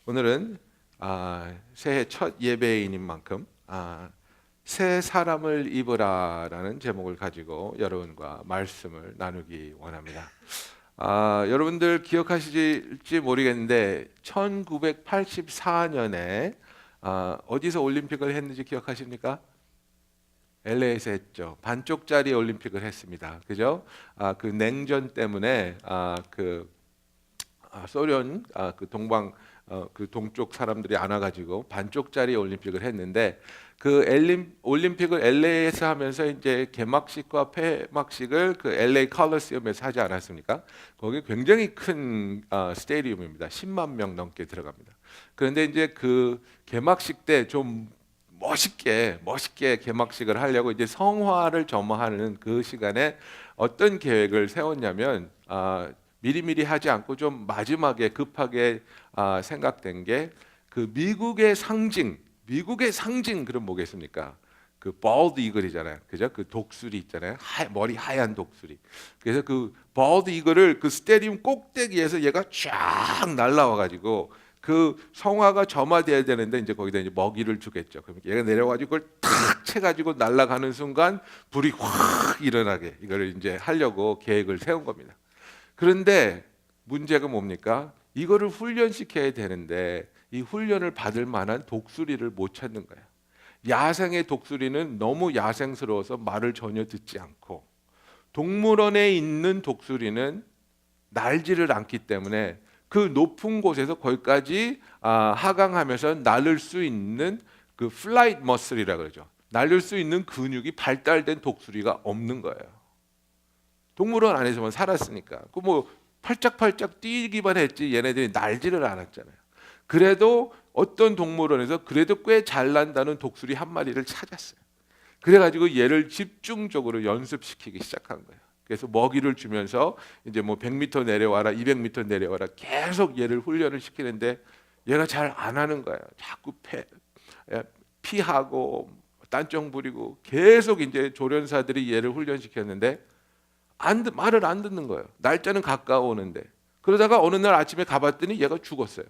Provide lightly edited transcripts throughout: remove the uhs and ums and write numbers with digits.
오늘은 새해 첫 예배인인 만큼 새 사람을 입으라라는 제목을 가지고 여러분과 말씀을 나누기 원합니다. 여러분들 기억하실지 모르겠는데 1984년에 어디서 올림픽을 했는지 기억하십니까? LA에서 했죠. 반쪽짜리 올림픽을 했습니다. 그죠? 그 냉전 때문에 소련 그 그 동쪽 사람들이 안 와가지고 반쪽짜리 올림픽을 했는데 그 올림픽을 LA에서 하면서 이제 개막식과 폐막식을 그 LA 콜로세움에서 하지 않았습니까? 거기 굉장히 큰 스테디움입니다. 10만 명 넘게 들어갑니다. 그런데 이제 그 개막식 때 좀 멋있게 개막식을 하려고 이제 성화를 점화하는 그 시간에 어떤 계획을 세웠냐면 미리미리 하지 않고 좀 마지막에 급하게 생각된 게 그 미국의 상징 그럼 뭐겠습니까? 그 balд 이글이잖아요, 그죠? 그 독수리 있잖아요, 머리 하얀 독수리. 그래서 그 bal드 이글을 그 스테디움 꼭대기에서 얘가 쫙 날라와가지고 그 성화가 점화돼야 되는데 이제 거기다 이제 먹이를 주겠죠. 그럼 얘가 내려가지고 그걸 탁 채가지고 날아가는 순간 불이 확 일어나게 이거를 이제 하려고 계획을 세운 겁니다. 그런데 문제가 뭡니까? 이거를 훈련시켜야 되는데 이 훈련을 받을 만한 독수리를 못 찾는 거예요. 야생의 독수리는 너무 야생스러워서 말을 전혀 듣지 않고, 동물원에 있는 독수리는 날지를 않기 때문에 그 높은 곳에서 거기까지 하강하면서 날을 수 있는 그 플라이트 머슬이라 그러죠. 날릴 수 있는 근육이 발달된 독수리가 없는 거예요. 동물원 안에서만 살았으니까. 그 뭐 팔짝팔짝 뛰기만 했지 얘네들이 날지를 않았잖아요. 그래도 어떤 동물원에서 그래도 꽤 잘 난다는 독수리 한 마리를 찾았어요. 그래가지고 얘를 집중적으로 연습시키기 시작한 거예요. 그래서 먹이를 주면서 이제 뭐 100m 내려와라, 200m 내려와라 계속 얘를 훈련을 시키는데 얘가 잘 안 하는 거예요. 자꾸 피하고 딴청 부리고 계속 이제 조련사들이 얘를 훈련시켰는데 말을 안 듣는 거예요. 날짜는 가까워오는데. 그러다가 어느 날 아침에 가봤더니 얘가 죽었어요.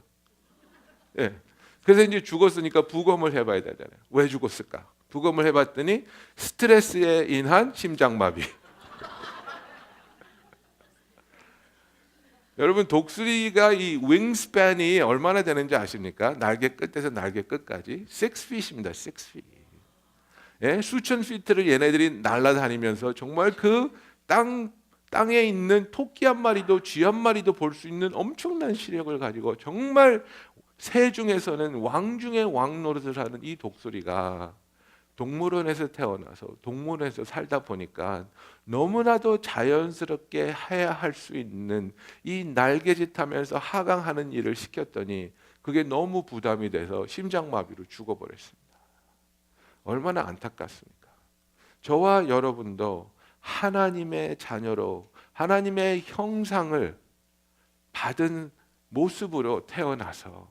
예. 그래서 이제 죽었으니까 부검을 해봐야 되잖아요. 왜 죽었을까? 부검을 해봤더니 스트레스에 인한 심장마비. 여러분, 독수리가 이 윙스팬이 얼마나 되는지 아십니까? 날개 끝에서 날개 끝까지 6feet입니다. 6feet. 예? 수천 피트를 얘네들이 날아다니면서 정말 그 땅에 있는 토끼 한 마리도 쥐 한 마리도 볼 수 있는 엄청난 시력을 가지고 정말 새 중에서는 왕 중의 왕 노릇을 하는 이 독수리가 동물원에서 태어나서 동물원에서 살다 보니까 너무나도 자연스럽게 해야 할 수 있는 이 날개짓하면서 하강하는 일을 시켰더니 그게 너무 부담이 돼서 심장마비로 죽어버렸습니다. 얼마나 안타깝습니까? 저와 여러분도 하나님의 자녀로 하나님의 형상을 받은 모습으로 태어나서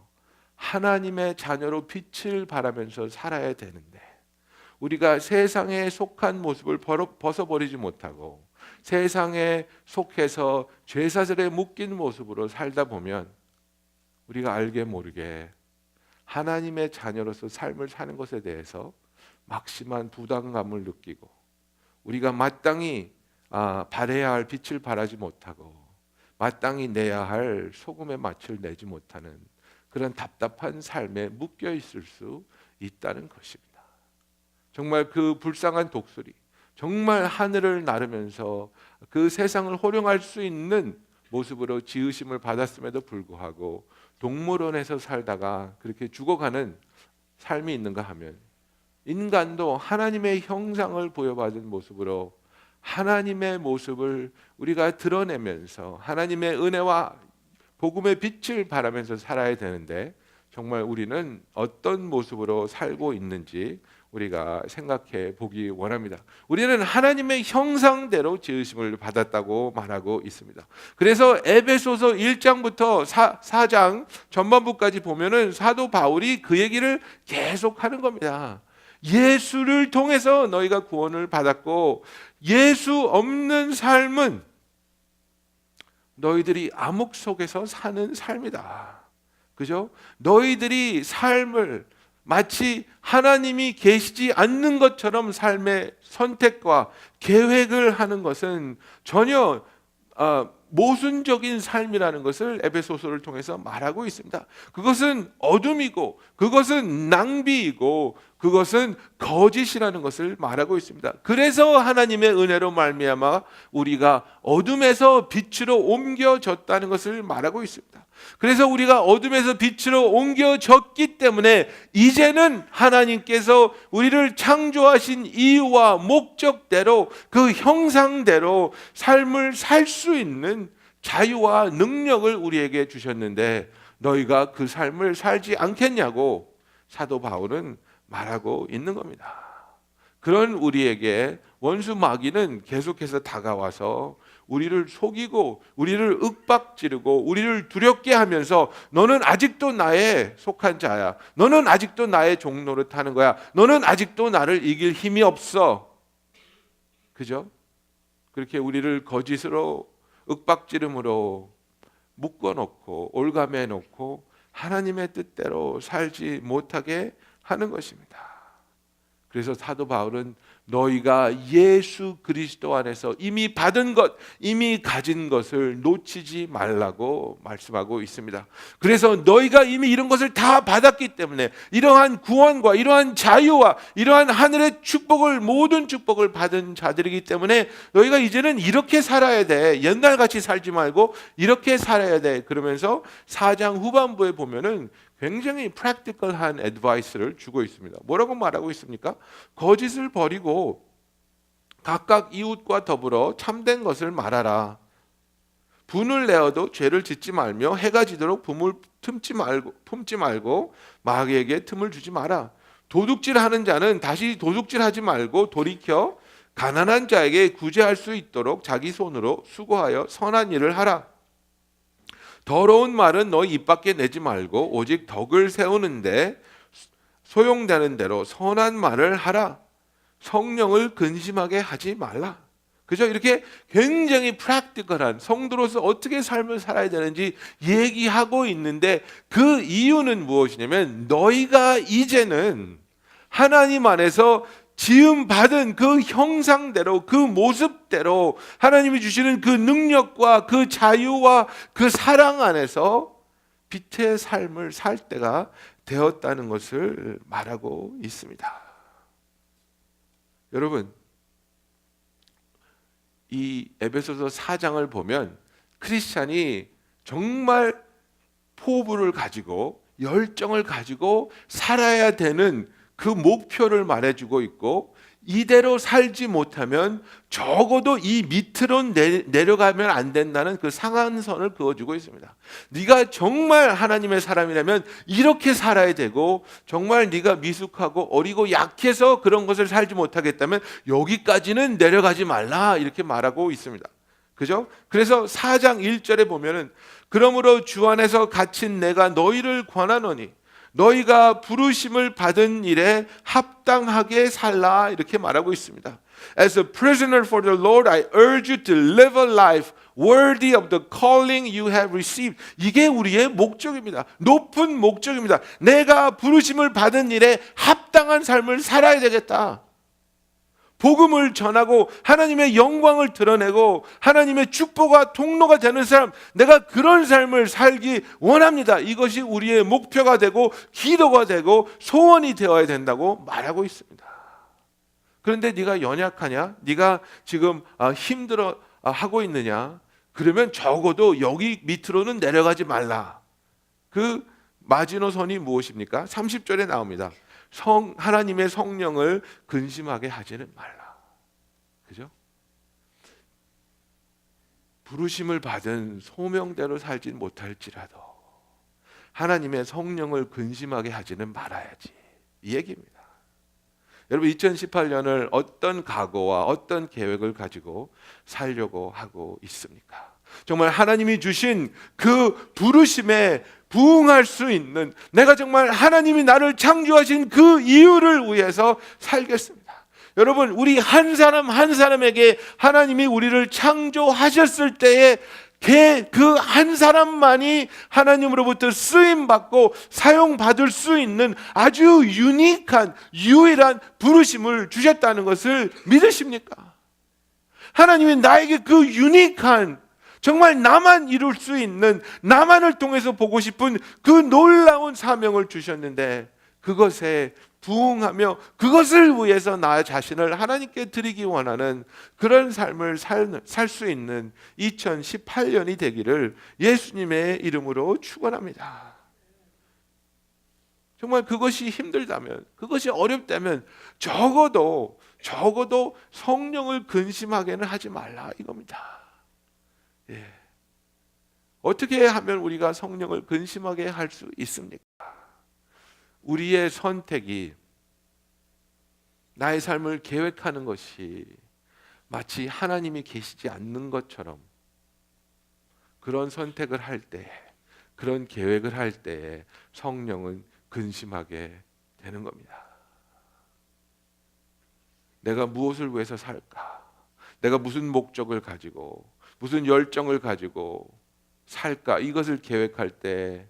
하나님의 자녀로 빛을 발하면서 살아야 되는데 우리가 세상에 속한 모습을 벗어버리지 못하고 세상에 속해서 죄사슬에 묶인 모습으로 살다 보면 우리가 알게 모르게 하나님의 자녀로서 삶을 사는 것에 대해서 막심한 부담감을 느끼고 우리가 마땅히 발해야 할 빛을 발하지 못하고 마땅히 내야 할 소금의 맛을 내지 못하는 그런 답답한 삶에 묶여 있을 수 있다는 것입니다. 정말 그 불쌍한 독수리, 정말 하늘을 나르면서 그 세상을 호령할 수 있는 모습으로 지으심을 받았음에도 불구하고 동물원에서 살다가 그렇게 죽어가는 삶이 있는가 하면 인간도 하나님의 형상을 보여받은 모습으로 하나님의 모습을 우리가 드러내면서 하나님의 은혜와 복음의 빛을 발하면서 살아야 되는데 정말 우리는 어떤 모습으로 살고 있는지 우리가 생각해 보기 원합니다. 우리는 하나님의 형상대로 지으심을 받았다고 말하고 있습니다. 그래서 에베소서 1장부터 4장 전반부까지 보면은 사도 바울이 그 얘기를 계속 하는 겁니다. 예수를 통해서 너희가 구원을 받았고 예수 없는 삶은 너희들이 암흑 속에서 사는 삶이다. 그죠? 너희들이 삶을 마치 하나님이 계시지 않는 것처럼 삶의 선택과 계획을 하는 것은 전혀 모순적인 삶이라는 것을 에베소서를 통해서 말하고 있습니다. 그것은 어둠이고, 그것은 낭비이고, 그것은 거짓이라는 것을 말하고 있습니다. 그래서 하나님의 은혜로 말미암아 우리가 어둠에서 빛으로 옮겨졌다는 것을 말하고 있습니다. 그래서 우리가 어둠에서 빛으로 옮겨졌기 때문에 이제는 하나님께서 우리를 창조하신 이유와 목적대로, 그 형상대로 삶을 살 수 있는 자유와 능력을 우리에게 주셨는데 너희가 그 삶을 살지 않겠냐고 사도 바울은 말하고 있는 겁니다. 그런 우리에게 원수 마귀는 계속해서 다가와서 우리를 속이고 우리를 윽박지르고 우리를 두렵게 하면서 너는 아직도 나에 속한 자야, 너는 아직도 나의 종노릇 하는 거야, 너는 아직도 나를 이길 힘이 없어, 그죠? 그렇게 우리를 거짓으로 윽박지름으로 묶어놓고 올가매놓고 하나님의 뜻대로 살지 못하게 하는 것입니다. 그래서 사도 바울은 너희가 예수 그리스도 안에서 이미 받은 것, 이미 가진 것을 놓치지 말라고 말씀하고 있습니다. 그래서 너희가 이미 이런 것을 다 받았기 때문에, 이러한 구원과 이러한 자유와 이러한 하늘의 축복을, 모든 축복을 받은 자들이기 때문에 너희가 이제는 이렇게 살아야 돼, 옛날같이 살지 말고 이렇게 살아야 돼. 그러면서 4장 후반부에 보면은 굉장히 프랙티컬한 애드바이스를 주고 있습니다. 뭐라고 말하고 있습니까? 거짓을 버리고 각각 이웃과 더불어 참된 것을 말하라. 분을 내어도 죄를 짓지 말며 해가 지도록 품을 품지 말고 마귀에게 틈을 주지 마라. 도둑질하는 자는 다시 도둑질하지 말고 돌이켜 가난한 자에게 구제할 수 있도록 자기 손으로 수고하여 선한 일을 하라. 더러운 말은 너 입 밖에 내지 말고 오직 덕을 세우는데 소용되는 대로 선한 말을 하라. 성령을 근심하게 하지 말라. 그죠? 이렇게 굉장히 프랙티컬한, 성도로서 어떻게 삶을 살아야 되는지 얘기하고 있는데, 그 이유는 무엇이냐면 너희가 이제는 하나님 안에서 지음받은 그 형상대로, 그 모습대로 하나님이 주시는 그 능력과 그 자유와 그 사랑 안에서 빛의 삶을 살 때가 되었다는 것을 말하고 있습니다. 여러분, 이 에베소서 4장을 보면 크리스찬이 정말 포부를 가지고 열정을 가지고 살아야 되는 그 목표를 말해주고 있고, 이대로 살지 못하면 적어도 이 밑으로 내려가면 안 된다는 그 상한선을 그어주고 있습니다. 네가 정말 하나님의 사람이라면 이렇게 살아야 되고, 정말 네가 미숙하고 어리고 약해서 그런 것을 살지 못하겠다면 여기까지는 내려가지 말라, 이렇게 말하고 있습니다. 그죠? 그래서 4장 1절에 보면은 그러므로 주 안에서 갇힌 내가 너희를 권하노니 너희가 부르심을 받은 일에 합당하게 살라, 이렇게 말하고 있습니다. As a prisoner for the Lord, I urge you to live a life worthy of the calling you have received. 이게 우리의 목적입니다. 높은 목적입니다. 내가 부르심을 받은 일에 합당한 삶을 살아야 되겠다. 복음을 전하고 하나님의 영광을 드러내고 하나님의 축복과 통로가 되는 사람, 내가 그런 삶을 살기 원합니다. 이것이 우리의 목표가 되고 기도가 되고 소원이 되어야 된다고 말하고 있습니다. 그런데 네가 연약하냐? 네가 지금 힘들어 하고 있느냐? 그러면 적어도 여기 밑으로는 내려가지 말라. 그 마지노선이 무엇입니까? 30절에 나옵니다. 하나님의 성령을 근심하게 하지는 말라. 그죠? 부르심을 받은 소명대로 살지 못할지라도 하나님의 성령을 근심하게 하지는 말아야지, 이 얘기입니다. 여러분, 2018년을 어떤 각오와 어떤 계획을 가지고 살려고 하고 있습니까? 정말 하나님이 주신 그 부르심에 부응할 수 있는, 내가 정말 하나님이 나를 창조하신 그 이유를 위해서 살겠습니다. 여러분, 우리 한 사람 한 사람에게 하나님이 우리를 창조하셨을 때에 그 한 사람만이 하나님으로부터 쓰임 받고 사용받을 수 있는 아주 유니크한 유일한 부르심을 주셨다는 것을 믿으십니까? 하나님이 나에게 그 유니크한, 정말 나만 이룰 수 있는, 나만을 통해서 보고 싶은 그 놀라운 사명을 주셨는데 그것에 부응하며 그것을 위해서 나 자신을 하나님께 드리기 원하는 그런 삶을 살 수 있는 2018년이 되기를 예수님의 이름으로 축원합니다. 정말 그것이 힘들다면, 그것이 어렵다면 적어도 성령을 근심하게는 하지 말라 이겁니다. 예. 어떻게 하면 우리가 성령을 근심하게 할 수 있습니까? 우리의 선택이, 나의 삶을 계획하는 것이 마치 하나님이 계시지 않는 것처럼 그런 선택을 할 때, 그런 계획을 할 때에 성령은 근심하게 되는 겁니다. 내가 무엇을 위해서 살까? 내가 무슨 목적을 가지고, 무슨 열정을 가지고 살까? 이것을 계획할 때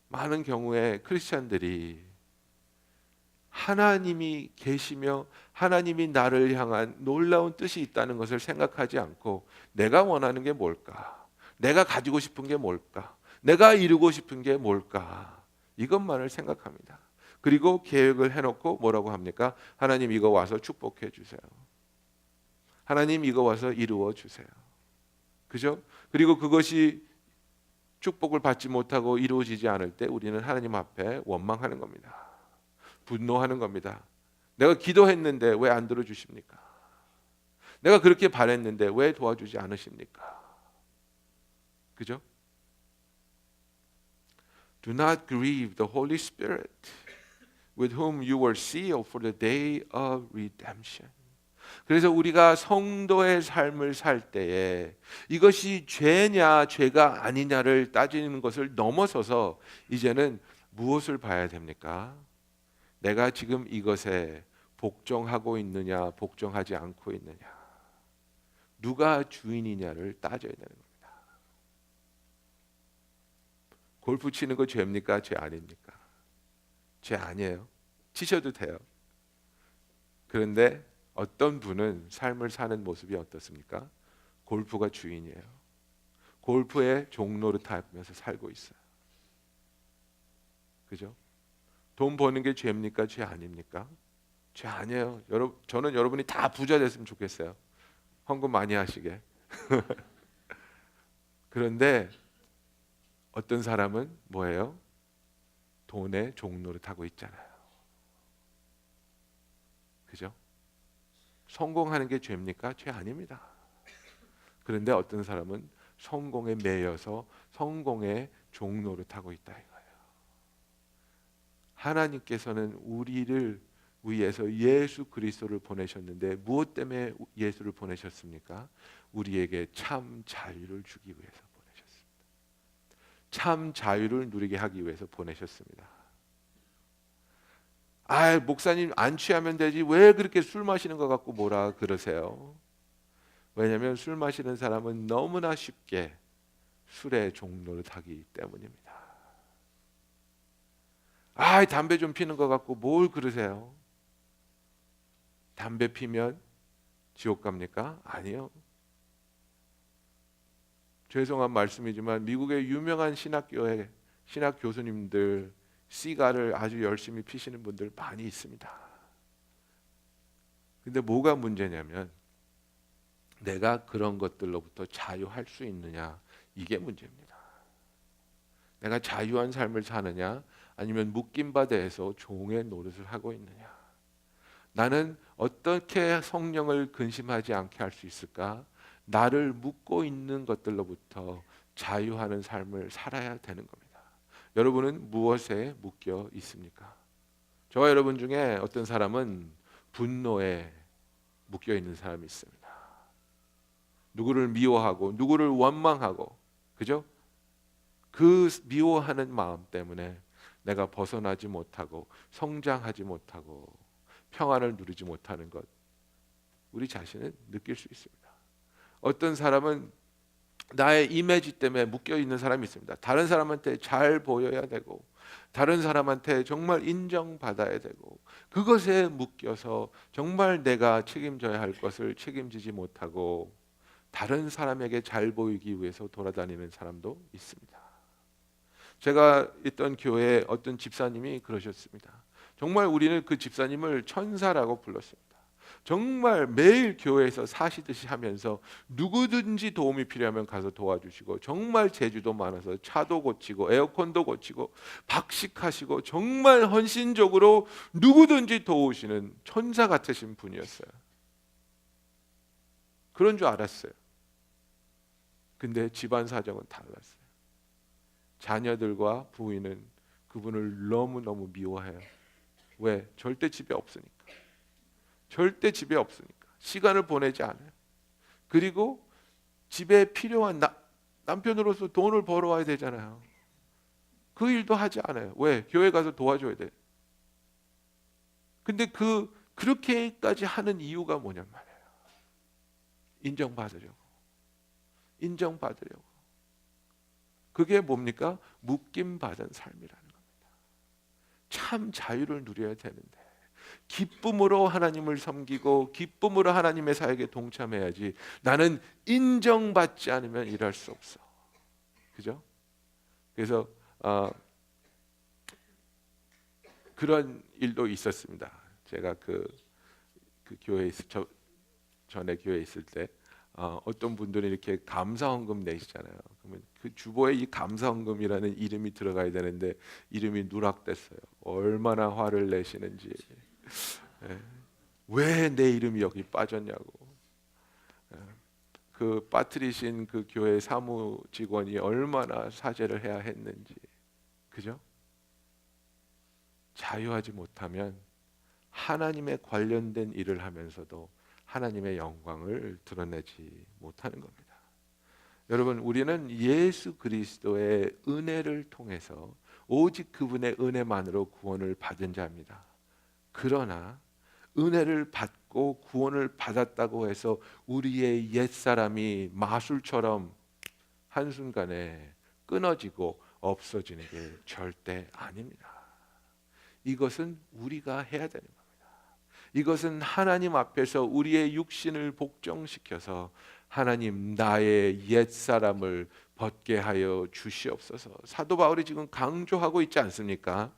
많은 경우에 크리스찬들이 하나님이 계시며 하나님이 나를 향한 놀라운 뜻이 있다는 것을 생각하지 않고 내가 원하는 게 뭘까? 내가 가지고 싶은 게 뭘까? 내가 이루고 싶은 게 뭘까? 이것만을 생각합니다. 그리고 계획을 해놓고 뭐라고 합니까? 하나님 이거 와서 축복해 주세요. 하나님 이거 와서 이루어 주세요. 그죠? 그리고 그것이 축복을 받지 못하고 이루어지지 않을 때 우리는 하나님 앞에 원망하는 겁니다. 분노하는 겁니다. 내가 기도했는데 왜 안 들어주십니까? 내가 그렇게 바랬는데 왜 도와주지 않으십니까? 그죠? Do not grieve the Holy Spirit with whom you were sealed for the day of redemption. 그래서 우리가 성도의 삶을 살 때에 이것이 죄냐 죄가 아니냐를 따지는 것을 넘어서서 이제는 무엇을 봐야 됩니까? 내가 지금 이것에 복종하고 있느냐 복종하지 않고 있느냐, 누가 주인이냐를 따져야 되는 겁니다. 골프 치는 거 죄입니까? 죄 아닙니까? 죄 아니에요. 치셔도 돼요. 그런데 어떤 분은 삶을 사는 모습이 어떻습니까? 골프가 주인이에요. 골프의 종로를 타면서 살고 있어요. 그죠? 돈 버는 게 죄입니까? 죄 아닙니까? 죄 아니에요. 저는 여러분이 다 부자 됐으면 좋겠어요. 헌금 많이 하시게. 그런데 어떤 사람은 뭐예요? 돈의 종로를 타고 있잖아요. 그죠? 성공하는 게 죄입니까? 죄 아닙니다. 그런데 어떤 사람은 성공에 매여서 성공의 종로를 타고 있다 이거예요. 하나님께서는 우리를 위해서 예수 그리스도를 보내셨는데 무엇 때문에 예수를 보내셨습니까? 우리에게 참 자유를 주기 위해서 보내셨습니다. 참 자유를 누리게 하기 위해서 보내셨습니다. 아, 목사님 안 취하면 되지 왜 그렇게 술 마시는 것 같고 뭐라 그러세요? 왜냐하면 술 마시는 사람은 너무나 쉽게 술의 종로를 타기 때문입니다. 아, 담배 좀 피는 것 같고 뭘 그러세요? 담배 피면 지옥 갑니까? 아니요. 죄송한 말씀이지만 미국의 유명한 신학 교수님들 시가를 아주 열심히 피시는 분들 많이 있습니다. 근데 뭐가 문제냐면 내가 그런 것들로부터 자유할 수 있느냐, 이게 문제입니다. 내가 자유한 삶을 사느냐 아니면 묶인 바대에서 종의 노릇을 하고 있느냐. 나는 어떻게 성령을 근심하지 않게 할 수 있을까? 나를 묶고 있는 것들로부터 자유하는 삶을 살아야 되는 겁니다. 여러분은 무엇에 묶여 있습니까? 저와 여러분 중에 어떤 사람은 분노에 묶여 있는 사람이 있습니다. 누구를 미워하고 누구를 원망하고, 그죠? 그 미워하는 마음 때문에 내가 벗어나지 못하고 성장하지 못하고 평안을 누리지 못하는 것, 우리 자신은 느낄 수 있습니다. 어떤 사람은 나의 이미지 때문에 묶여 있는 사람이 있습니다. 다른 사람한테 잘 보여야 되고, 다른 사람한테 정말 인정받아야 되고, 그것에 묶여서 정말 내가 책임져야 할 것을 책임지지 못하고 다른 사람에게 잘 보이기 위해서 돌아다니는 사람도 있습니다. 제가 있던 교회에 어떤 집사님이 그러셨습니다. 정말 우리는 그 집사님을 천사라고 불렀습니다. 정말 매일 교회에서 사시듯이 하면서 누구든지 도움이 필요하면 가서 도와주시고, 정말 재주도 많아서 차도 고치고 에어컨도 고치고 박식하시고 정말 헌신적으로 누구든지 도우시는 천사 같으신 분이었어요. 그런 줄 알았어요. 근데 집안 사정은 달랐어요. 자녀들과 부인은 그분을 너무너무 미워해요. 왜? 절대 집에 없으니까. 절대 집에 없으니까. 시간을 보내지 않아요. 그리고 집에 필요한 남편으로서 돈을 벌어와야 되잖아요. 그 일도 하지 않아요. 왜? 교회 가서 도와줘야 돼. 근데 그렇게까지 하는 이유가 뭐냔 말이에요. 인정받으려고. 인정받으려고. 그게 뭡니까? 묶임받은 삶이라는 겁니다. 참 자유를 누려야 되는데 기쁨으로 하나님을 섬기고 기쁨으로 하나님의 사역에 동참해야지, 나는 인정받지 않으면 일할 수 없어. 그죠? 그래서 그런 일도 있었습니다. 제가 그 교회에 전에 교회에 있을 때 어떤 분들은 이렇게 감사헌금 내시잖아요. 그러면 그 주보에 이 감사헌금이라는 이름이 들어가야 되는데 이름이 누락됐어요. 얼마나 화를 내시는지. 왜 내 이름이 여기 빠졌냐고. 그 빠뜨리신 그 교회 사무 직원이 얼마나 사죄를 해야 했는지. 그죠? 자유하지 못하면 하나님에 관련된 일을 하면서도 하나님의 영광을 드러내지 못하는 겁니다. 여러분, 우리는 예수 그리스도의 은혜를 통해서 오직 그분의 은혜만으로 구원을 받은 자입니다. 그러나 은혜를 받고 구원을 받았다고 해서 우리의 옛사람이 마술처럼 한순간에 끊어지고 없어지는 게 절대 아닙니다. 이것은 우리가 해야 되는 겁니다. 이것은 하나님 앞에서 우리의 육신을 복종시켜서 하나님, 나의 옛사람을 벗게 하여 주시옵소서. 사도 바울이 지금 강조하고 있지 않습니까?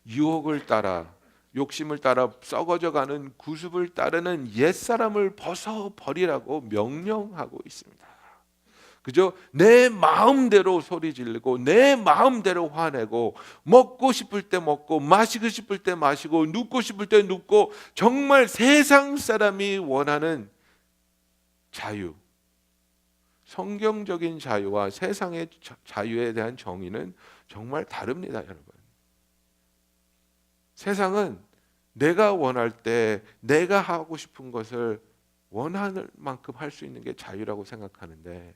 유혹을 따라, 욕심을 따라 썩어져가는 구습을 따르는 옛사람을 벗어버리라고 명령하고 있습니다. 그저 내 마음대로 소리 지르고 내 마음대로 화내고 먹고 싶을 때 먹고 마시고 싶을 때 마시고 눕고 싶을 때 눕고, 정말 세상 사람이 원하는 자유, 성경적인 자유와 세상의 자유에 대한 정의는 정말 다릅니다, 여러분. 세상은 내가 원할 때 내가 하고 싶은 것을 원하는 만큼 할 수 있는 게 자유라고 생각하는데,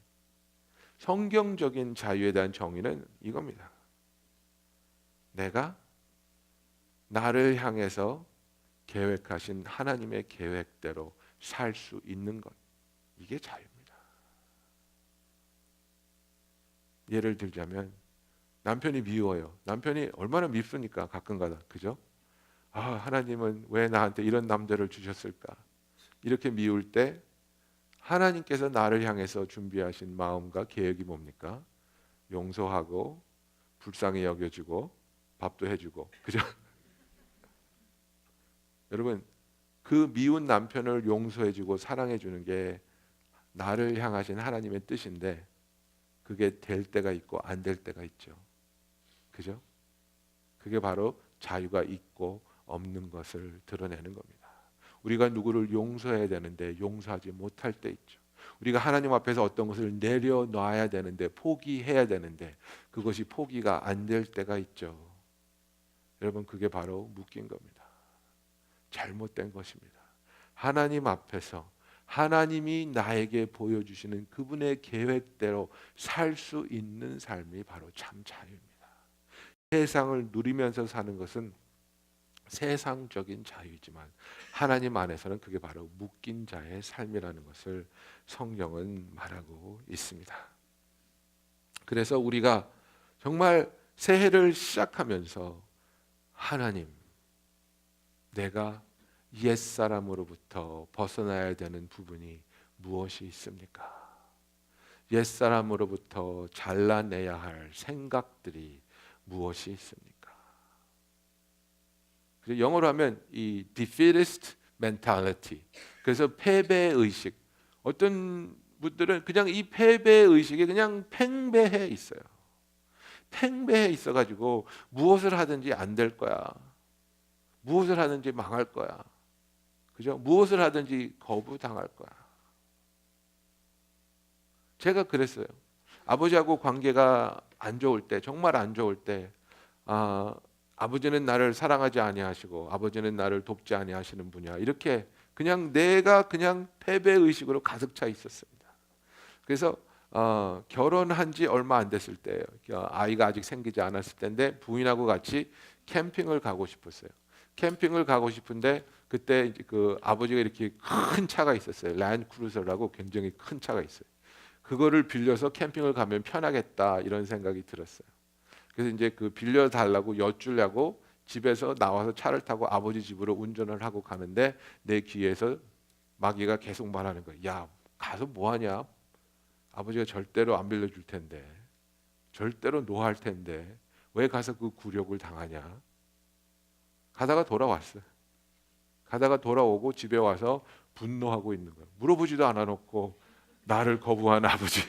성경적인 자유에 대한 정의는 이겁니다. 내가 나를 향해서 계획하신 하나님의 계획대로 살 수 있는 것, 이게 자유입니다. 예를 들자면 남편이 미워요. 남편이 얼마나 밉습니까? 가끔가다. 그죠? 하나님은 왜 나한테 이런 남자를 주셨을까? 이렇게 미울 때 하나님께서 나를 향해서 준비하신 마음과 계획이 뭡니까? 용서하고 불쌍히 여겨주고 밥도 해주고. 그죠? 여러분, 그 미운 남편을 용서해주고 사랑해주는 게 나를 향하신 하나님의 뜻인데, 그게 될 때가 있고 안 될 때가 있죠. 그죠? 그게 바로 자유가 있고 없는 것을 드러내는 겁니다. 우리가 누구를 용서해야 되는데 용서하지 못할 때 있죠. 우리가 하나님 앞에서 어떤 것을 내려놔야 되는데, 포기해야 되는데 그것이 포기가 안 될 때가 있죠. 여러분, 그게 바로 묶인 겁니다. 잘못된 것입니다. 하나님 앞에서 하나님이 나에게 보여주시는 그분의 계획대로 살 수 있는 삶이 바로 참 자유입니다. 세상을 누리면서 사는 것은 세상적인 자유이지만 하나님 안에서는 그게 바로 묶인 자의 삶이라는 것을 성경은 말하고 있습니다. 그래서 우리가 정말 새해를 시작하면서 하나님, 내가 옛사람으로부터 벗어나야 되는 부분이 무엇이 있습니까? 옛사람으로부터 잘라내야 할 생각들이 무엇이 있습니까? 그래서 영어로 하면 이 defeatist mentality. 그래서 패배의식. 어떤 분들은 그냥 이 패배의식이 그냥 팽배해 있어요. 팽배해 있어가지고 무엇을 하든지 안 될 거야. 무엇을 하든지 망할 거야. 그죠? 무엇을 하든지 거부당할 거야. 제가 그랬어요. 아버지하고 관계가 안 좋을 때, 정말 안 좋을 때, 아버지는 나를 사랑하지 아니하시고 아버지는 나를 돕지 아니하시는 분이야. 이렇게 그냥 내가 그냥 패배 의식으로 가득 차 있었습니다. 그래서 결혼한 지 얼마 안 됐을 때, 아이가 아직 생기지 않았을 때인데 부인하고 같이 캠핑을 가고 싶었어요. 캠핑을 가고 싶은데 그때 이제 그 아버지가 이렇게 큰 차가 있었어요. 랜드크루저라고 굉장히 큰 차가 있어요. 그거를 빌려서 캠핑을 가면 편하겠다 이런 생각이 들었어요. 그래서 이제 그 빌려 달라고 여쭈려고 집에서 나와서 차를 타고 아버지 집으로 운전을 하고 가는데 내 귀에서 마귀가 계속 말하는 거야. 야, 가서 뭐 하냐? 아버지가 절대로 안 빌려줄 텐데, 절대로 노할 텐데 왜 가서 그 굴욕을 당하냐? 가다가 돌아왔어요. 가다가 돌아오고 집에 와서 분노하고 있는 거예요. 물어보지도 않아 놓고 나를 거부한 아버지,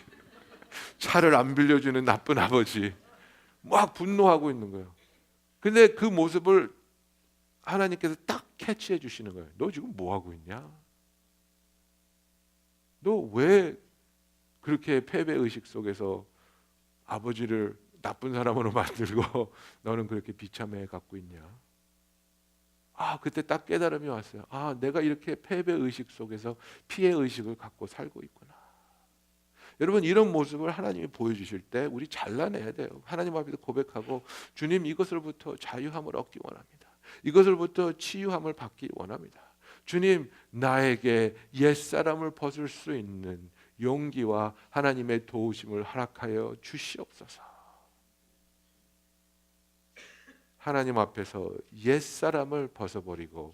차를 안 빌려주는 나쁜 아버지, 막 분노하고 있는 거예요. 근데 그 모습을 하나님께서 딱 캐치해 주시는 거예요. 너 지금 뭐 하고 있냐? 너 왜 그렇게 패배 의식 속에서 아버지를 나쁜 사람으로 만들고 너는 그렇게 비참해 갖고 있냐? 그때 딱 깨달음이 왔어요. 내가 이렇게 패배 의식 속에서 피해 의식을 갖고 살고 있구나. 여러분, 이런 모습을 하나님이 보여주실 때 우리 잘라내야 돼요. 하나님 앞에서 고백하고, 주님, 이것으로부터 자유함을 얻기 원합니다. 이것으로부터 치유함을 받기 원합니다. 주님, 나에게 옛사람을 벗을 수 있는 용기와 하나님의 도우심을 허락하여 주시옵소서. 하나님 앞에서 옛사람을 벗어버리고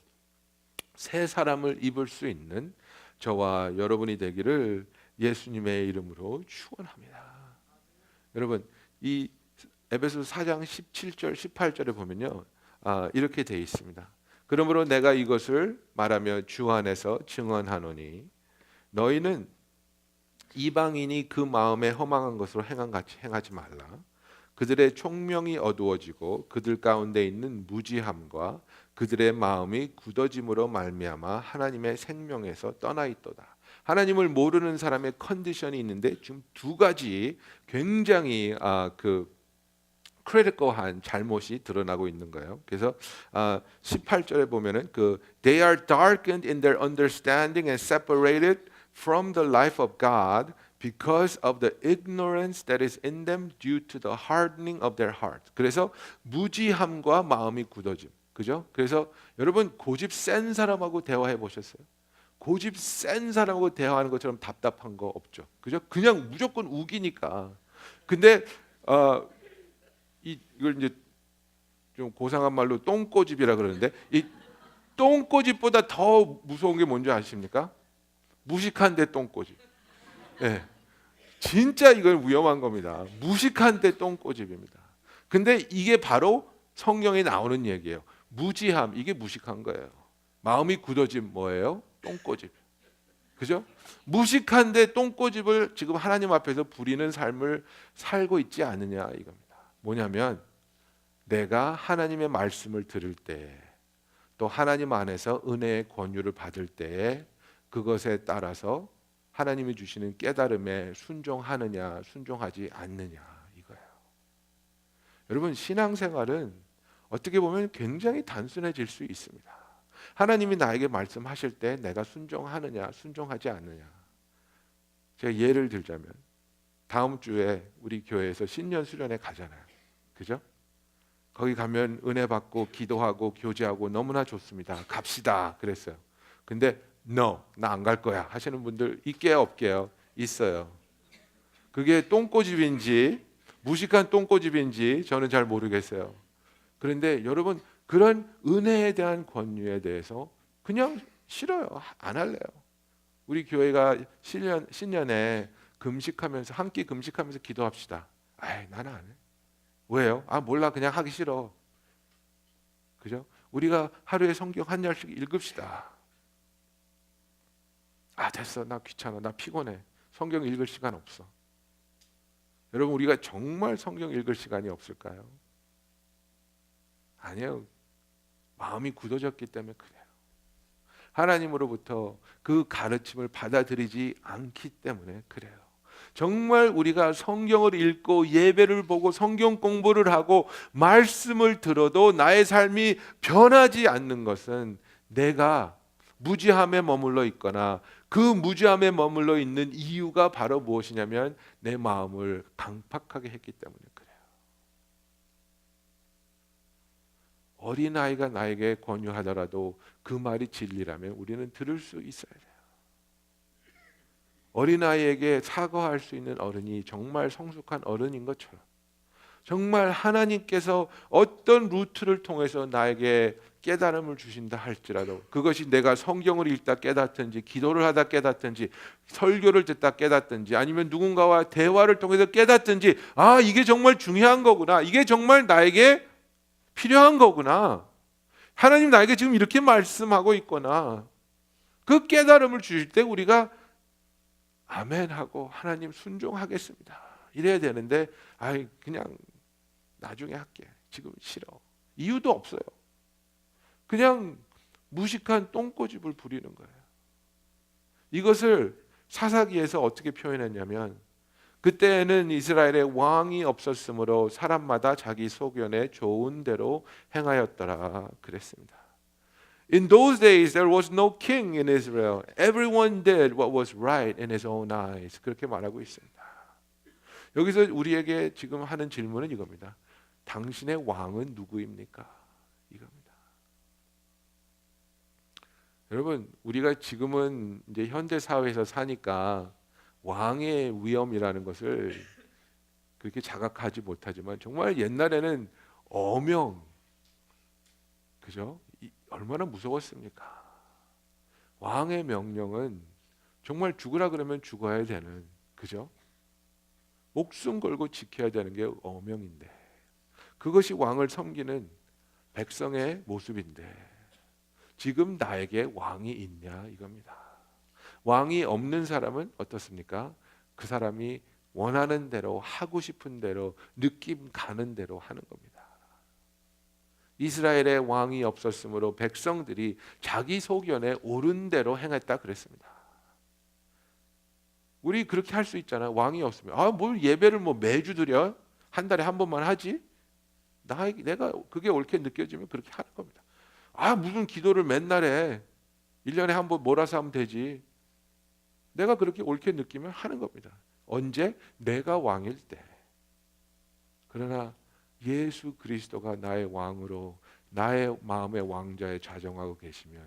새 사람을 입을 수 있는 저와 여러분이 되기를 예수님의 이름으로 축원합니다. 여러분, 이 에베소서 4장 17절 18절에 보면요, 이렇게 되어 있습니다. 그러므로 내가 이것을 말하며 주 안에서 증언하노니 너희는 이방인이 그 마음에 허망한 것으로 행한 같이 행하지 말라. 그들의 총명이 어두워지고 그들 가운데 있는 무지함과 그들의 마음이 굳어짐으로 말미암아 하나님의 생명에서 떠나 있도다. 하나님을 모르는 사람의 컨디션이 있는데 지금 두 가지 굉장히 크리티컬한 잘못이 드러나고 있는 거예요. 그래서 18절에 보면은 they are darkened in their understanding and separated from the life of God because of the ignorance that is in them due to the hardening of their heart. 그래서 무지함과 마음이 굳어짐. 그죠? 그래서 여러분, 고집 센 사람하고 대화해 보셨어요? 고집 센 사람하고 대화하는 것처럼 답답한 거 없죠. 그죠? 그냥 무조건 우기니까. 근데 이걸 이제 좀 고상한 말로 똥꼬집이라 그러는데, 이 똥꼬집보다 더 무서운 게 뭔지 아십니까? 무식한데 똥꼬집. 네. 진짜 이건 위험한 겁니다. 무식한데 똥꼬집입니다. 근데 이게 바로 성경에 나오는 얘기예요. 무지함, 이게 무식한 거예요. 마음이 굳어짐 뭐예요? 똥꼬집. 그죠? 무식한데 똥꼬집을 지금 하나님 앞에서 부리는 삶을 살고 있지 않느냐 이겁니다. 뭐냐면 내가 하나님의 말씀을 들을 때, 또 하나님 안에서 은혜의 권유를 받을 때에 그것에 따라서 하나님이 주시는 깨달음에 순종하느냐 순종하지 않느냐 이거예요. 여러분, 신앙생활은 어떻게 보면 굉장히 단순해질 수 있습니다. 하나님이 나에게 말씀하실 때 내가 순종하느냐 순종하지 않느냐. 제가 예를 들자면 다음 주에 우리 교회에서 신년 수련회 가잖아요. 그죠? 거기 가면 은혜 받고 기도하고 교제하고 너무나 좋습니다. 갑시다 그랬어요. 근데 no, 나 안 갈 거야 하시는 분들 있게요 없게요? 있어요. 그게 똥꼬집인지 무식한 똥꼬집인지 저는 잘 모르겠어요. 그런데 여러분, 그런 은혜에 대한 권유에 대해서 그냥 싫어요. 안 할래요. 우리 교회가 신년에 금식하면서 한 끼 금식하면서 기도합시다. 아이, 나는 안 해. 왜요? 아, 몰라, 그냥 하기 싫어. 그죠? 우리가 하루에 성경 한 절씩 읽읍시다. 아, 됐어, 나 귀찮아, 나 피곤해, 성경 읽을 시간 없어. 여러분, 우리가 정말 성경 읽을 시간이 없을까요? 아니에요. 마음이 굳어졌기 때문에 그래요. 하나님으로부터 그 가르침을 받아들이지 않기 때문에 그래요. 정말 우리가 성경을 읽고 예배를 보고 성경 공부를 하고 말씀을 들어도 나의 삶이 변하지 않는 것은 내가 무지함에 머물러 있거나 그 무지함에 머물러 있는 이유가 바로 무엇이냐면 내 마음을 강팍하게 했기 때문에 그래요. 어린아이가 나에게 권유하더라도 그 말이 진리라면 우리는 들을 수 있어야 돼요. 어린아이에게 사과할 수 있는 어른이 정말 성숙한 어른인 것처럼, 정말 하나님께서 어떤 루트를 통해서 나에게 깨달음을 주신다 할지라도, 그것이 내가 성경을 읽다 깨닫든지 기도를 하다 깨닫든지 설교를 듣다 깨닫든지 아니면 누군가와 대화를 통해서 깨닫든지, 아, 이게 정말 중요한 거구나, 이게 정말 나에게 필요한 거구나, 하나님 나에게 지금 이렇게 말씀하고 있구나, 그 깨달음을 주실 때 우리가 아멘 하고 하나님 순종하겠습니다 이래야 되는데, 아이, 그냥 나중에 할게, 지금 싫어, 이유도 없어요. 그냥 무식한 똥꼬집을 부리는 거예요. 이것을 사사기에서 어떻게 표현했냐면, 그때에는 이스라엘에 왕이 없었으므로 사람마다 자기 소견에 좋은 대로 행하였더라 그랬습니다. In those days there was no king in Israel. Everyone did what was right in his own eyes. 그렇게 말하고 있습니다. 여기서 우리에게 지금 하는 질문은 이겁니다. 당신의 왕은 누구입니까? 이겁니다. 여러분, 우리가 지금은 이제 현대 사회에서 사니까 왕의 위엄이라는 것을 그렇게 자각하지 못하지만, 정말 옛날에는 어명, 그죠? 얼마나 무서웠습니까? 왕의 명령은 정말 죽으라 그러면 죽어야 되는, 그죠? 목숨 걸고 지켜야 되는 게 어명인데, 그것이 왕을 섬기는 백성의 모습인데, 지금 나에게 왕이 있냐 이겁니다. 왕이 없는 사람은 어떻습니까? 그 사람이 원하는 대로, 하고 싶은 대로, 느낌 가는 대로 하는 겁니다. 이스라엘에 왕이 없었으므로 백성들이 자기 소견에 옳은 대로 행했다 그랬습니다. 우리 그렇게 할 수 있잖아요. 왕이 없으면, 아, 뭘 예배를 뭐 매주 드려? 한 달에 한 번만 하지? 내가 그게 옳게 느껴지면 그렇게 하는 겁니다. 아, 무슨 기도를 맨날 해? 1년에 한 번 몰아서 하면 되지. 내가 그렇게 옳게 느끼면 하는 겁니다. 언제? 내가 왕일 때. 그러나 예수 그리스도가 나의 왕으로 나의 마음의 왕자에 좌정하고 계시면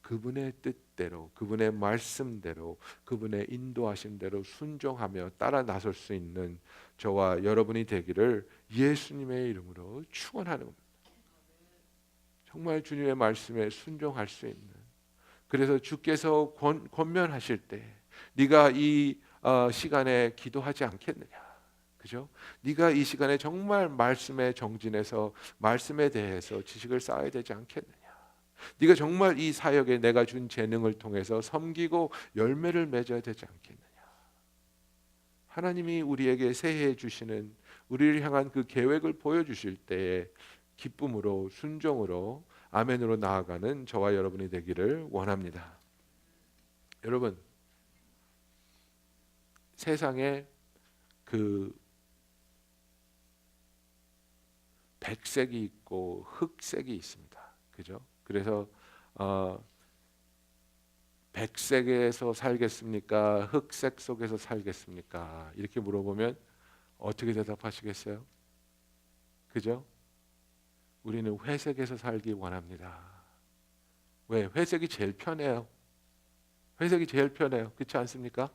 그분의 뜻대로, 그분의 말씀대로, 그분의 인도하심대로 순종하며 따라 나설 수 있는 저와 여러분이 되기를 예수님의 이름으로 축원하는 겁니다. 정말 주님의 말씀에 순종할 수 있는, 그래서 주께서 권면하실 때 네가 이 시간에 기도하지 않겠느냐, 그죠? 네가 이 시간에 정말 말씀에 정진해서 말씀에 대해서 지식을 쌓아야 되지 않겠느냐, 네가 정말 이 사역에 내가 준 재능을 통해서 섬기고 열매를 맺어야 되지 않겠느냐. 하나님이 우리에게 새해에 주시는, 우리를 향한 그 계획을 보여주실 때에 기쁨으로, 순종으로, 아멘으로 나아가는 저와 여러분이 되기를 원합니다. 여러분, 세상에 그 백색이 있고 흑색이 있습니다. 그죠? 그래서 백색에서 살겠습니까? 흑색 속에서 살겠습니까? 이렇게 물어보면 어떻게 대답하시겠어요? 그죠? 우리는 회색에서 살기 원합니다. 왜? 회색이 제일 편해요. 회색이 제일 편해요. 그렇지 않습니까?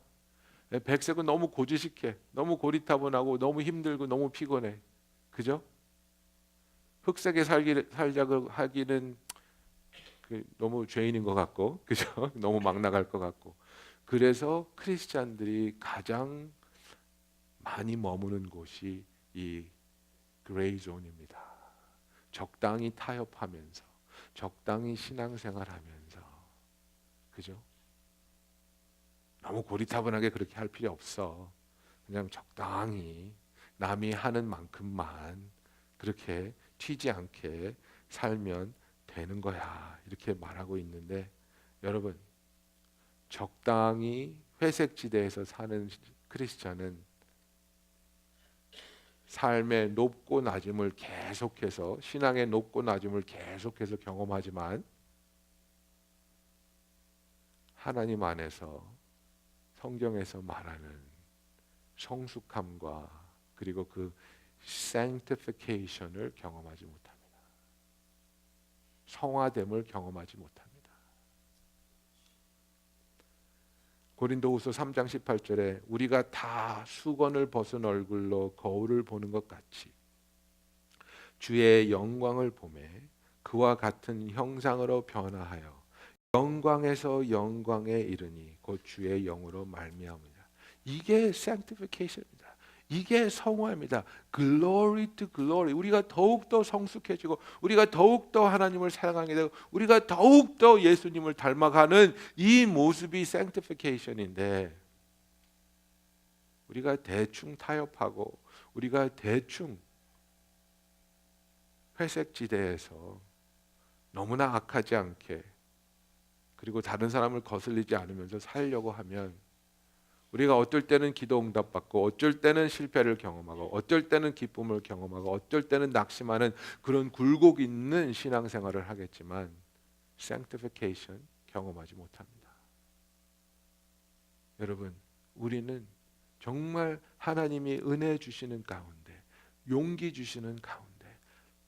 백색은 너무 고지식해. 너무 고리타분하고 너무 힘들고 너무 피곤해. 그죠? 흑색에 살자고 하기는 너무 죄인인 것 같고, 그죠? 너무 막 나갈 것 같고. 그래서 크리스찬들이 가장 많이 머무는 곳이 이 그레이 존입니다. 적당히 타협하면서, 적당히 신앙생활하면서, 그죠? 너무 고리타분하게 그렇게 할 필요 없어. 그냥 적당히 남이 하는 만큼만 그렇게 튀지 않게 살면 되는 거야. 이렇게 말하고 있는데, 여러분, 적당히 회색 지대에서 사는 크리스찬은 삶의 높고 낮음을 계속해서, 신앙의 높고 낮음을 계속해서 경험하지만 하나님 안에서 성경에서 말하는 성숙함과 그리고 그 sanctification을 경험하지 못합니다. 성화됨을 경험하지 못합니다. 고린도후서 3장 18절에 우리가 다 수건을 벗은 얼굴로 거울을 보는 것 같이 주의 영광을 보매 그와 같은 형상으로 변화하여 영광에서 영광에 이르니 곧 주의 영으로 말미암으리라. 이게 sanctification입니다. 이게 성화입니다. Glory to glory. 우리가 더욱더 성숙해지고 우리가 더욱더 하나님을 사랑하게 되고 우리가 더욱더 예수님을 닮아가는 이 모습이 sanctification인데, 우리가 대충 타협하고 우리가 대충 회색 지대에서 너무나 악하지 않게 그리고 다른 사람을 거슬리지 않으면서 살려고 하면 우리가 어떨 때는 기도 응답받고 어쩔 때는 실패를 경험하고 어쩔 때는 기쁨을 경험하고 어쩔 때는 낙심하는 그런 굴곡 있는 신앙생활을 하겠지만 sanctification 경험하지 못합니다. 여러분, 우리는 정말 하나님이 은혜 주시는 가운데, 용기 주시는 가운데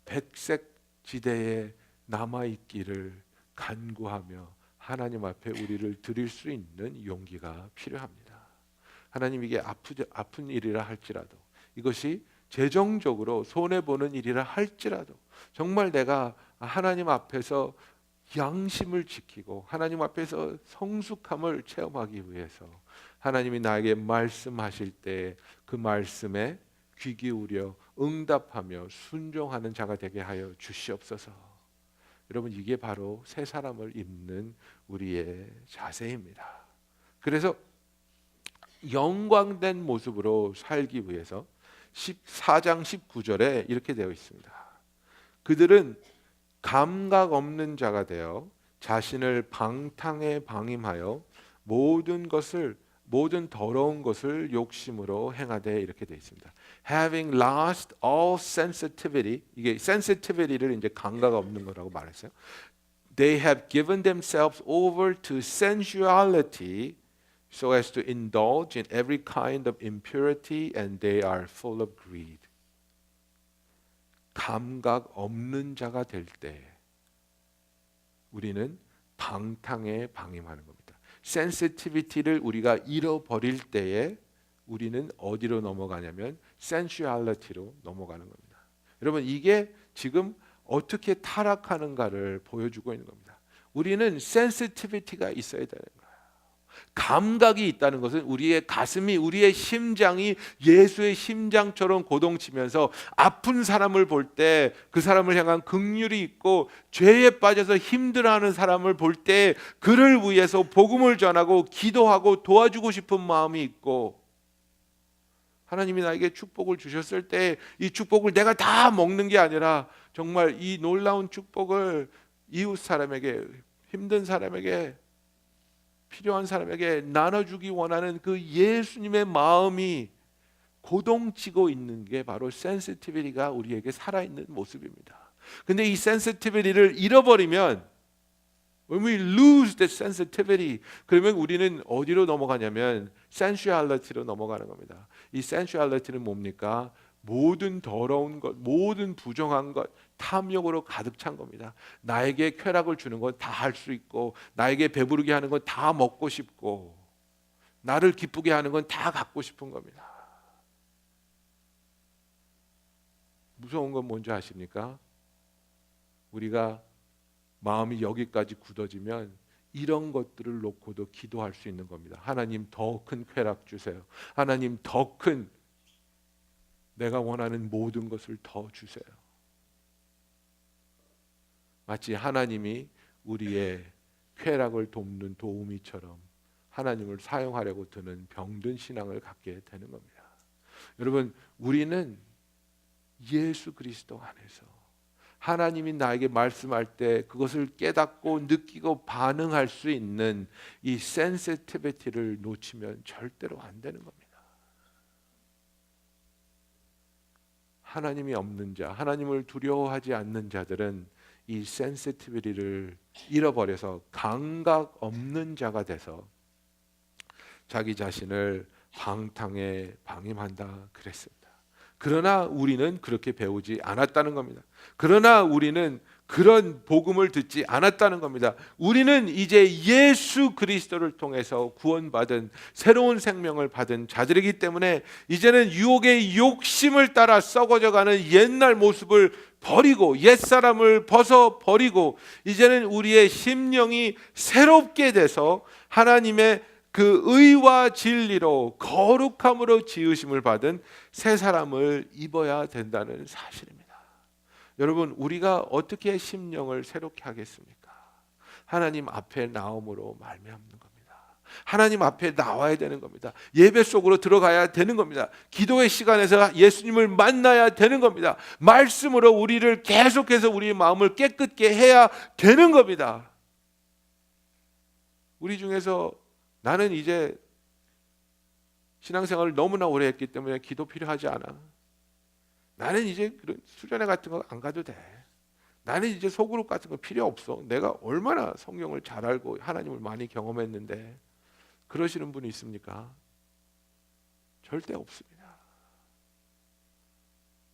백색 지대에 남아있기를 간구하며 하나님 앞에 우리를 드릴 수 있는 용기가 필요합니다. 하나님, 이게 아픈 일이라 할지라도, 이것이 재정적으로 손해보는 일이라 할지라도 정말 내가 하나님 앞에서 양심을 지키고 하나님 앞에서 성숙함을 체험하기 위해서 하나님이 나에게 말씀하실 때 그 말씀에 귀 기울여 응답하며 순종하는 자가 되게 하여 주시옵소서. 여러분, 이게 바로 새 사람을 입는 우리의 자세입니다. 그래서 영광된 모습으로 살기 위해서 14장 19절에 이렇게 되어 있습니다. 그들은 감각 없는 자가 되어 자신을 방탕에 방임하여 모든 더러운 것을 욕심으로 행하되, 이렇게 되어 있습니다. Having lost all sensitivity, 이게 sensitivity를 이제 감각 없는 거라고 말했어요. They have given themselves over to sensuality so as to indulge in every kind of impurity and they are full of greed. 감각 없는 자가 될 때 우리는 방탕에 방임하는 겁니다. sensitivity를 우리가 잃어버릴 때에 우리는 어디로 넘어가냐면 sensuality로 넘어가는 겁니다. 여러분, 이게 지금 어떻게 타락하는가를 보여주고 있는 겁니다. 우리는 sensitivity가 있어야 되는 거예요. 감각이 있다는 것은 우리의 가슴이, 우리의 심장이 예수의 심장처럼 고동치면서 아픈 사람을 볼 때 그 사람을 향한 긍휼이 있고 죄에 빠져서 힘들어하는 사람을 볼 때 그를 위해서 복음을 전하고 기도하고 도와주고 싶은 마음이 있고, 하나님이 나에게 축복을 주셨을 때 이 축복을 내가 다 먹는 게 아니라 정말 이 놀라운 축복을 이웃 사람에게, 힘든 사람에게, 필요한 사람에게 나눠주기 원하는 그 예수님의 마음이 고동치고 있는 게 바로 sensitivity가 우리에게 살아있는 모습입니다. 근데 이 sensitivity를 잃어버리면, when we lose the sensitivity, 그러면 우리는 어디로 넘어가냐면 sensuality로 넘어가는 겁니다. 이 sensuality는 뭡니까? 모든 더러운 것, 모든 부정한 것, 탐욕으로 가득 찬 겁니다. 나에게 쾌락을 주는 건 다 할 수 있고, 나에게 배부르게 하는 건 다 먹고 싶고, 나를 기쁘게 하는 건 다 갖고 싶은 겁니다. 무서운 건 뭔지 아십니까? 우리가 마음이 여기까지 굳어지면 이런 것들을 놓고도 기도할 수 있는 겁니다. 하나님 더 큰 쾌락 주세요. 하나님 더 큰 내가 원하는 모든 것을 더 주세요. 마치 하나님이 우리의 쾌락을 돕는 도우미처럼 하나님을 사용하려고 드는 병든 신앙을 갖게 되는 겁니다. 여러분, 우리는 예수 그리스도 안에서 하나님이 나에게 말씀할 때 그것을 깨닫고 느끼고 반응할 수 있는 이 센시티비티를 놓치면 절대로 안 되는 겁니다. 하나님이 없는 자, 하나님을 두려워하지 않는 자들은 이 센시티비티를 잃어버려서 감각 없는 자가 돼서 자기 자신을 방탕에 방임한다 그랬습니다. 그러나 우리는 그렇게 배우지 않았다는 겁니다. 그러나 우리는 그런 복음을 듣지 않았다는 겁니다. 우리는 이제 예수 그리스도를 통해서 구원받은 새로운 생명을 받은 자들이기 때문에 이제는 유혹의 욕심을 따라 썩어져가는 옛날 모습을 버리고 옛사람을 벗어버리고 이제는 우리의 심령이 새롭게 돼서 하나님의 그 의와 진리로 거룩함으로 지으심을 받은 새 사람을 입어야 된다는 사실입니다. 여러분, 우리가 어떻게 심령을 새롭게 하겠습니까? 하나님 앞에 나옴으로 말미암는 겁니다. 하나님 앞에 나와야 되는 겁니다. 예배 속으로 들어가야 되는 겁니다. 기도의 시간에서 예수님을 만나야 되는 겁니다. 말씀으로 우리를 계속해서 우리의 마음을 깨끗게 해야 되는 겁니다. 우리 중에서 나는 이제 신앙생활을 너무나 오래 했기 때문에 기도 필요하지 않아. 나는 이제 그런 수련회 같은 거 안 가도 돼. 나는 이제 소그룹 같은 거 필요 없어. 내가 얼마나 성경을 잘 알고 하나님을 많이 경험했는데. 그러시는 분이 있습니까? 절대 없습니다.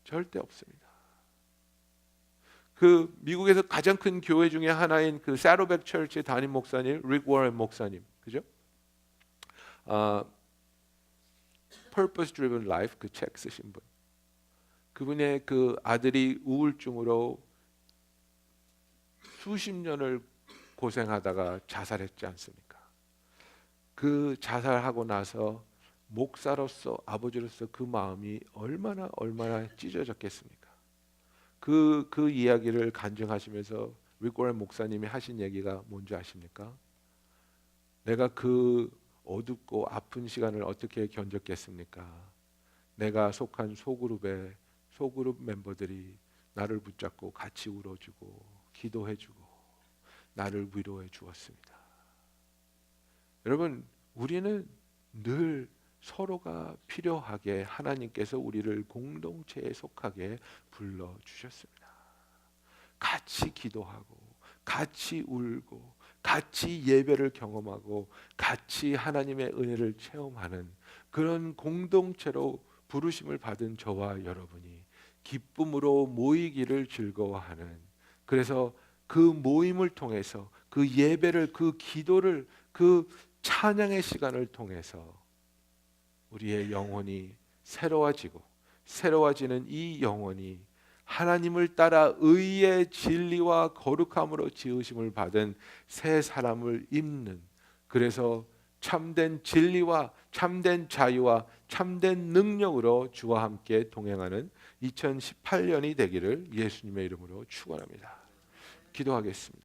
절대 없습니다. 그 미국에서 가장 큰 교회 중에 하나인 그 사로백 철치 담임 목사님 릭 워런 목사님, 그죠? Purpose Driven Life 그 책 쓰신 분. 그분의 그 아들이 우울증으로 수십 년을 고생하다가 자살했지 않습니까? 그 자살하고 나서 목사로서 아버지로서 그 마음이 얼마나 찢어졌겠습니까? 그 이야기를 간증하시면서 릭 워런 목사님이 하신 얘기가 뭔지 아십니까? 내가 그 어둡고 아픈 시간을 어떻게 견뎠겠습니까? 내가 속한 소그룹 멤버들이 나를 붙잡고 같이 울어주고 기도해주고 나를 위로해 주었습니다. 여러분, 우리는 늘 서로가 필요하게 하나님께서 우리를 공동체에 속하게 불러주셨습니다. 같이 기도하고 같이 울고 같이 예배를 경험하고 같이 하나님의 은혜를 체험하는 그런 공동체로 부르심을 받은 저와 여러분이 기쁨으로 모이기를 즐거워하는, 그래서 그 모임을 통해서 그 예배를, 그 기도를, 그 찬양의 시간을 통해서 우리의 영혼이 새로워지는 이 영혼이 하나님을 따라 의의 진리와 거룩함으로 지으심을 받은 새 사람을 입는, 그래서 참된 진리와 참된 자유와 참된 능력으로 주와 함께 동행하는 2018년이 되기를 예수님의 이름으로 축원합니다. 기도하겠습니다.